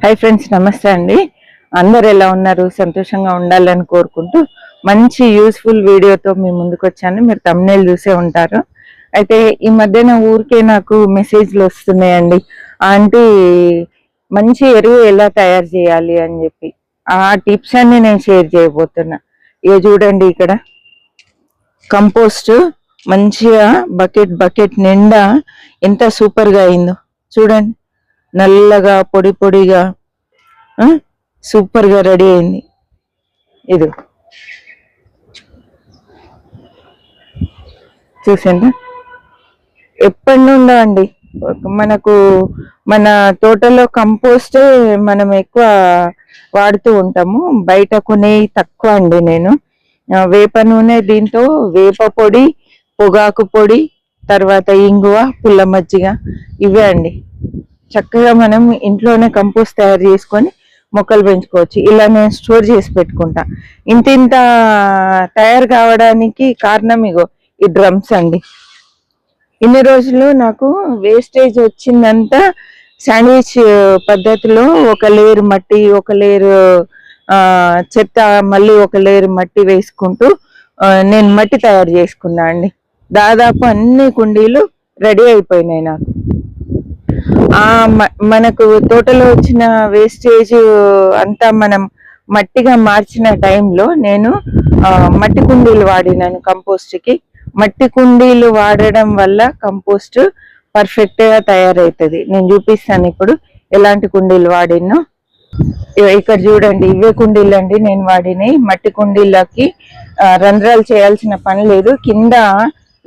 Hi friends, నమస్తే అండి. అందరు ఎలా ఉన్నారు? సంతోషంగా ఉండాలని కోరుకుంటూ మంచి యూస్ఫుల్ వీడియోతో మీ ముందుకు వచ్చాను. మీరు thumbnail చూసే ఉంటారు. అయితే ఈ మధ్యన ఊరికే నాకు మెసేజ్లు వస్తున్నాయండి, ఆంటీ మంచి ఎరువు ఎలా తయారు చేయాలి అని చెప్పి. ఆ టిప్స్ అన్ని నేను షేర్ చేయబోతున్నా. ఇక చూడండి, ఇక్కడ కంపోస్ట్ మంచిగా బకెట్ నిండా ఎంత సూపర్గా అయిందో చూడండి. నల్లగా పొడి పొడిగా సూపర్ గా రెడీ అయింది. ఇది చూసిందా, ఎప్పటి నుండో అండి మనకు మన తోటలో కంపోస్ట్ మనం ఎక్కువ వాడుతూ ఉంటాము. బయట కొనే తక్కువ అండి. నేను వేప నూనె, దీంతో వేప పొడి, పొగాకు పొడి, తర్వాత ఇంగువ, పుల్ల మజ్జిగ, ఇవే అండి. చక్కగా మనం ఇంట్లోనే కంపోస్ట్ తయారు చేసుకొని మొక్కలు పెంచుకోవచ్చు. ఇలా నేను స్టోర్ చేసి పెట్టుకుంటా. ఇంత తయారు కావడానికి కారణం ఇగో ఈ డ్రమ్స్ అండి. ఇన్ని రోజులు నాకు వేస్టేజ్ వచ్చిందంతా శాండ్విచ్ పద్ధతిలో ఒక లేయర్ మట్టి, ఒక లేయర్ చెత్త, మళ్ళీ ఒక లేయర్ మట్టి వేసుకుంటూ నేను మట్టి తయారు చేసుకున్నా అండి. దాదాపు అన్ని కుండీలు రెడీ అయిపోయినాయి నాకు. మనకు తోటలో వచ్చిన వేస్టేజ్ అంతా మనం మట్టిగా మార్చిన టైంలో నేను మట్టి కుండీలు వాడినాను కంపోస్ట్ కి. మట్టి కుండీలు వాడడం వల్ల కంపోస్ట్ పర్ఫెక్ట్ గా తయారవుతుంది. నేను చూపిస్తాను ఇప్పుడు ఎలాంటి కుండీలు వాడినో. ఇక్కడ చూడండి, ఇవే కుండీలు అండి నేను వాడినాయి. మట్టి కుండీలకి రంధ్రాలు చేయాల్సిన పని లేదు. కింద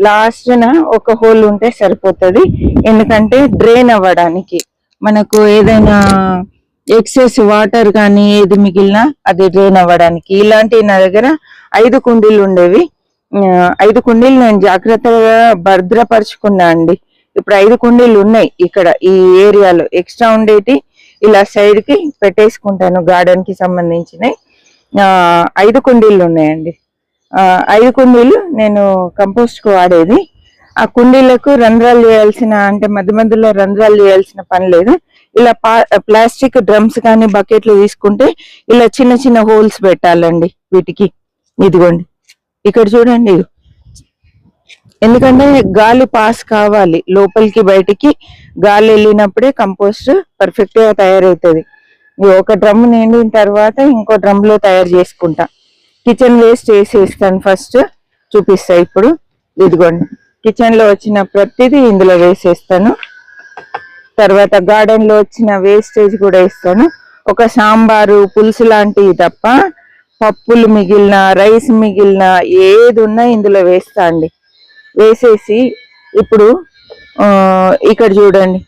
లాస్ట్ న ఒక హోల్ ఉంటే సరిపోతుంది. ఎందుకంటే డ్రైన్ అవ్వడానికి, మనకు ఏదైనా ఎక్సెస్ వాటర్ కానీ ఏది మిగిలినా అది డ్రైన్ అవ్వడానికి. ఇలాంటి నా దగ్గర 5 కుండీలు ఉండేవి. 5 కుండీలు నేను జాగ్రత్తగా భద్రపరుచుకున్నా అండి. ఇప్పుడు 5 కుండీలు ఉన్నాయి ఇక్కడ ఈ ఏరియాలో. ఎక్స్ట్రా ఉండేటి ఇలా సైడ్ కి పెట్టేసుకుంటాను. గార్డెన్ కి సంబంధించినవి 5 కుండీలు ఉన్నాయండి. 5 కుండీలు నేను కంపోస్ట్ కు వాడేది. ఆ కుండీలకు రంధ్రాలు చేయాల్సిన, అంటే మధ్య మధ్యలో రంధ్రాలు చేయాల్సిన పని లేదు. ఇలా ప్లాస్టిక్ డ్రమ్స్ కానీ బకెట్లు తీసుకుంటే ఇలా చిన్న చిన్న హోల్స్ పెట్టాలండి వీటికి. ఇదిగోండి, ఇక్కడ చూడండి. ఎందుకంటే గాలి పాస్ కావాలి లోపలికి, బయటికి గాలి వెళ్ళినప్పుడే కంపోస్ట్ పర్ఫెక్ట్ గా తయారవుతుంది. ఒక డ్రమ్ నిండిన తర్వాత ఇంకో డ్రమ్ లో తయారు చేసుకుంటా. కిచెన్ వేస్ట్ వేసేస్తాను, ఫస్ట్ చూపిస్తా ఇప్పుడు. ఇదిగోండి, కిచెన్ లో వచ్చిన ప్రతిదీ ఇందులో వేసేస్తాను. తర్వాత గార్డెన్ లో వచ్చిన వేస్టేజ్ కూడా వేస్తాను. ఒక సాంబారు, పులుసు లాంటివి తప్ప పప్పులు మిగిలిన, రైస్ మిగిలిన ఏది ఉన్నా ఇందులో వేస్తా అండి. వేసేసి ఇప్పుడు ఇక్కడ చూడండి,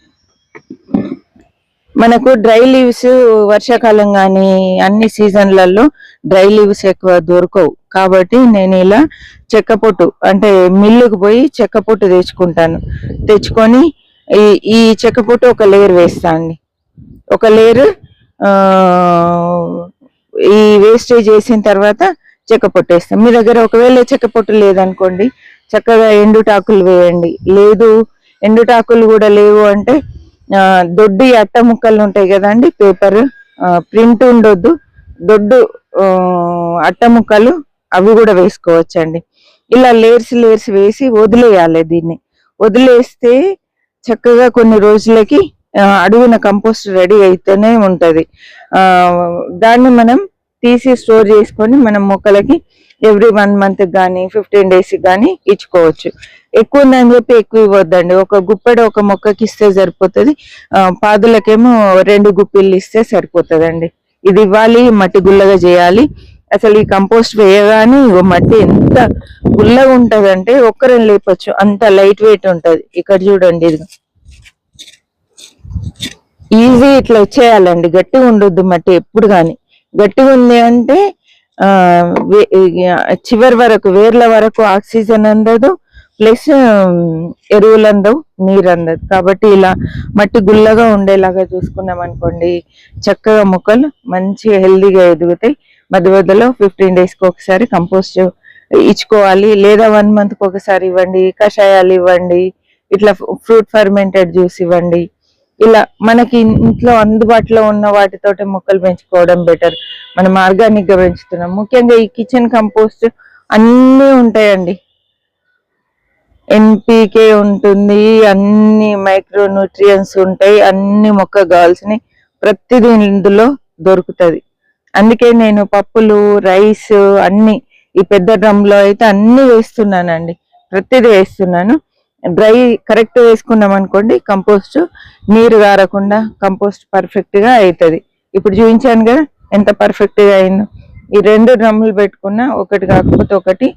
మనకు డ్రై లీవ్స్ వర్షాకాలం కానీ అన్ని సీజన్లలో డ్రై లీవ్స్ ఎక్కువ దొరకవు. కాబట్టి నేను ఇలా చెక్క పొట్టు, అంటే మిల్లుకు పోయి చెక్క పొట్టు తెచ్చుకొని ఈ చెక్క పొట్టు ఒక లేయర్ వేస్తా అండి. ఒక లేయర్ ఈ వేస్టేజ్ వేసిన తర్వాత చెక్క పొట్టు వేస్తాం. మీ దగ్గర ఒకవేళ చెక్క పొట్టు లేదనుకోండి, చక్కగా ఎండుటాకులు వేయండి. లేదు, ఎండుటాకులు కూడా లేవు అంటే దొడ్డి అట్ట ముక్కలు ఉంటాయి కదండి, పేపర్ ప్రింట్ ఉండొద్దు, దొడ్డు అట్ట ముక్కలు, అవి కూడా వేసుకోవచ్చండి. ఇలా లేయర్స్ వేసి వదిలేయాలి. దీన్ని వదిలేస్తే చక్కగా కొన్ని రోజులకి అడుగున కంపోస్ట్ రెడీ అయితేనే ఉంటది. దాన్ని మనం తీసి స్టోర్ చేసుకొని మనం మొక్కలకి ఎవ్రీ 1 మంత్ కానీ 15 days కానీ ఇచ్చుకోవచ్చు. ఎక్కువ ఉందని చెప్పి ఎక్కువ ఇవ్వద్దండి. ఒక గుప్పెడు ఒక మొక్కకి ఇస్తే సరిపోతుంది. పాదులకేమో 2 గుప్పిళ్ళు ఇస్తే సరిపోతుందండి. ఇది ఇవ్వాలి, మట్టి గుల్లగా చేయాలి. అసలు ఈ కంపోస్ట్ వేయగానే మట్టి ఎంత గుల్లగా ఉంటదంటే ఒక్కరిని లేపచ్చు, అంత లైట్ వెయిట్ ఉంటది. ఇక్కడ చూడండి, ఇది ఈజీ ఇట్లా వచ్చేయాలండి. గట్టిగా ఉండొద్దు మట్టి ఎప్పుడు కానీ. గట్టిగా ఉంది అంటే చివరి వరకు, వేర్ల వరకు ఆక్సిజన్ అందదు, ప్లస్ ఎరువులు అందవు, నీరు అందదు. కాబట్టి ఇలా మట్టి గుల్లగా ఉండేలాగా చూసుకున్నాం అనుకోండి, చక్కగా మొక్కలు మంచిగా హెల్దీగా ఎదుగుతాయి. మధ్య మధ్యలో 15 daysకి ఒకసారి కంపోస్ట్ ఇచ్చుకోవాలి, లేదా 1 monthకి ఒకసారి ఇవ్వండి. కషాయాలు ఇవ్వండి, ఇట్లా ఫ్రూట్ ఫర్మెంటెడ్ జ్యూస్ ఇవ్వండి. ఇలా మనకి ఇంట్లో అందుబాటులో ఉన్న వాటితోటి మొక్కలు పెంచుకోవడం బెటర్. మనం ఆర్గానిక్ గా పెంచుతున్నాం. ముఖ్యంగా ఈ కిచెన్ కంపోస్ట్ అన్నీ ఉంటాయండి. ఎన్పికే ఉంటుంది, అన్ని మైక్రో న్యూట్రియన్స్ ఉంటాయి, అన్ని మొక్క కావాల్సిన ప్రతిదీ ఇందులో దొరుకుతుంది. అందుకే నేను పప్పులు, రైస్ అన్ని ఈ పెద్ద డ్రమ్ లో అయితే అన్ని వేస్తున్నానండి, ప్రతిదీ వేస్తున్నాను. డ్రై కరెక్ట్ వేసుకున్నాం అనుకోండి, కంపోస్ట్ నీరు గారకుండా కంపోస్ట్ పర్ఫెక్ట్ గా అవుతుంది. ఇప్పుడు చూపించాను కదా ఎంత పర్ఫెక్ట్ గా అయిందో. ఈ 2 డ్రమ్ములు పెట్టుకున్నా ఒకటి కాకపోతే ఒకటి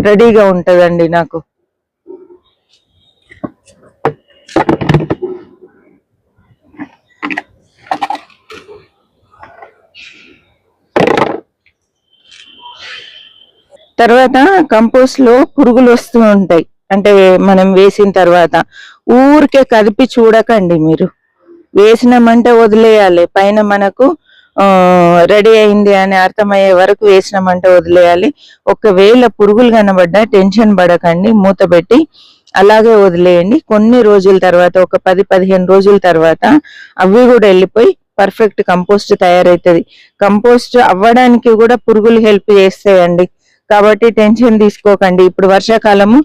రెడీగా ఉంటదండి నాకు. తర్వాత కంపోస్ట్ లో పురుగులు వస్తూ ఉంటాయి. అంటే మనం వేసిన తర్వాత ఊరికే కదిపి చూడకండి. మీరు వేసినామంటే వదిలేయాలి. పైన మనకు రెడీ అయింది అని అర్థమయ్యే వరకు వేసినామంటే వదిలేయాలి. ఒకవేళ పురుగులు కనబడ్డా టెన్షన్ పడకండి, మూత పెట్టి అలాగే వదిలేయండి. కొన్ని రోజుల తర్వాత, ఒక 10-15 రోజుల తర్వాత అవి కూడా వెళ్ళిపోయి పర్ఫెక్ట్ కంపోస్ట్ తయారవుతుంది. కంపోస్ట్ అవ్వడానికి కూడా పురుగులు హెల్ప్ చేస్తాయండి. కాబట్టి టెన్షన్ తీసుకోకండి. ఇప్పుడు వర్షాకాలము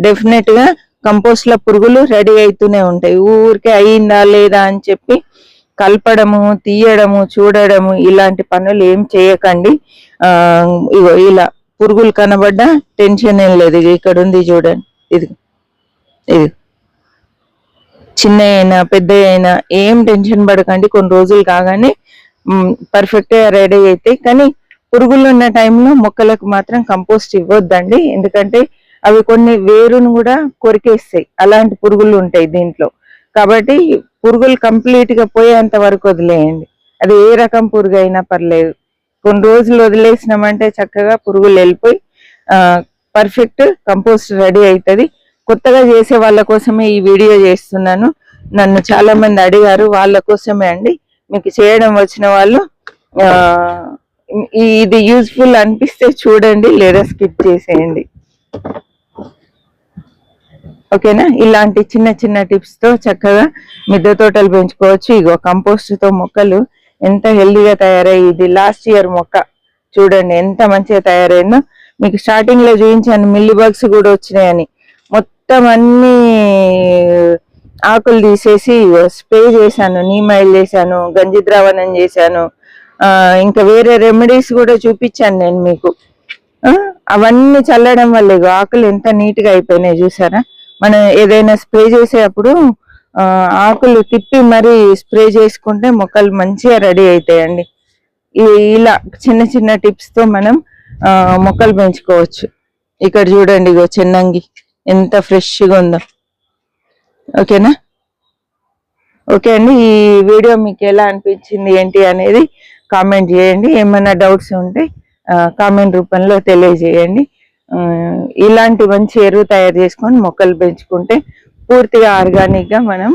డెఫినెట్ గా కంపోస్ట్ లో పురుగులు రెడీ అవుతూనే ఉంటాయి. ఊరికే అయిందా లేదా అని చెప్పి కలపడము, తీయడము, చూడడము ఇలాంటి పనులు ఏం చేయకండి. ఇగో ఇలా పురుగులు కనబడ్డా టెన్షన్ ఏం లేదు. ఇక్కడ ఉంది చూడండి, ఇది ఇది చిన్న అయినా పెద్ద అయినా ఏం టెన్షన్ పడకండి. కొన్ని రోజులు కాగానే పర్ఫెక్ట్ గా రెడీ అవుతాయి. కానీ పురుగులు ఉన్న టైంలో మొక్కలకు మాత్రం కంపోస్ట్ ఇవ్వద్దండి. ఎందుకంటే అవి కొన్ని వేరును కూడా కొరికేస్తాయి. అలాంటి పురుగులు ఉంటాయి దీంట్లో. కాబట్టి పురుగులు కంప్లీట్ గా పోయేంత వరకు వదిలేయండి. అది ఏ రకం పురుగు అయినా పర్లేదు. కొన్ని రోజులు వదిలేసినామంటే చక్కగా పురుగులు వెళ్ళిపోయి పర్ఫెక్ట్ కంపోస్ట్ రెడీ అవుతుంది. కొత్తగా చేసే వాళ్ళ కోసమే ఈ వీడియో చేస్తున్నాను. నన్ను చాలా మంది అడిగారు, వాళ్ళ కోసమే అండి. మీకు చేయడం వచ్చిన వాళ్ళు ఇది యూజ్ఫుల్ అనిపిస్తే చూడండి, లేదా స్కిప్ చేసేయండి. ఓకేనా? ఇలాంటి చిన్న చిన్న టిప్స్ తో చక్కగా మిద్దె తోటలు పెంచుకోవచ్చు. ఇగో కంపోస్ట్ తో మొక్కలు ఎంత హెల్దీగా తయారయ్యి, ఇది లాస్ట్ ఇయర్ మొక్క చూడండి ఎంత మంచిగా తయారైందో. మీకు స్టార్టింగ్ లో చూపించాను మిల్లీ బగ్స్ కూడా వచ్చినాయని. మొత్తం అన్ని ఆకులు తీసేసి స్ప్రే చేశాను, నీమ్ ఆయిల్ చేశాను, గంజి ద్రావణం చేశాను, ఇంకా వేరే రెమెడీస్ కూడా చూపించాను నేను మీకు. అవన్నీ చల్లడం వల్ల ఆకులు ఎంత నీట్ గా అయిపోయినాయి చూసారా. మనం ఏదైనా స్ప్రే చేసేటప్పుడు ఆకులు తిప్పి మరి స్ప్రే చేసుకుంటే మొక్కలు మంచిగా రెడీ అవుతాయండి. ఇలా చిన్న చిన్న టిప్స్ తో మనం మొక్కలు పెంచుకోవచ్చు. ఇక్కడ చూడండి, ఇగో చెన్నంగి ఎంత ఫ్రెష్గా ఉందో. ఓకేనా? ఓకే అండి, ఈ వీడియో మీకు ఎలా అనిపించింది ఏంటి అనేది కామెంట్ చేయండి. ఏమైనా డౌట్స్ ఉంటే కామెంట్ రూపంలో తెలియజేయండి. ఇలాంటి మంచి ఎరువు తయారు చేసుకొని మొక్కలు పెంచుకుంటే పూర్తిగా ఆర్గానిక్ గా మనం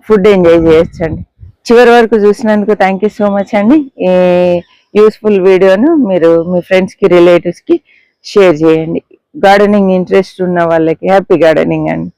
ఫుడ్ ఎంజాయ్ చేయొచ్చండి. చివరి వరకు చూసినందుకు థ్యాంక్ యూ సో మచ్ అండి. ఈ యూస్ఫుల్ వీడియోను మీరు మీ ఫ్రెండ్స్ కి, రిలేటివ్స్ కి షేర్ చేయండి. గార్డెనింగ్ ఇంట్రెస్ట్ ఉన్న వాళ్ళకి హ్యాపీ గార్డెనింగ్ అండి.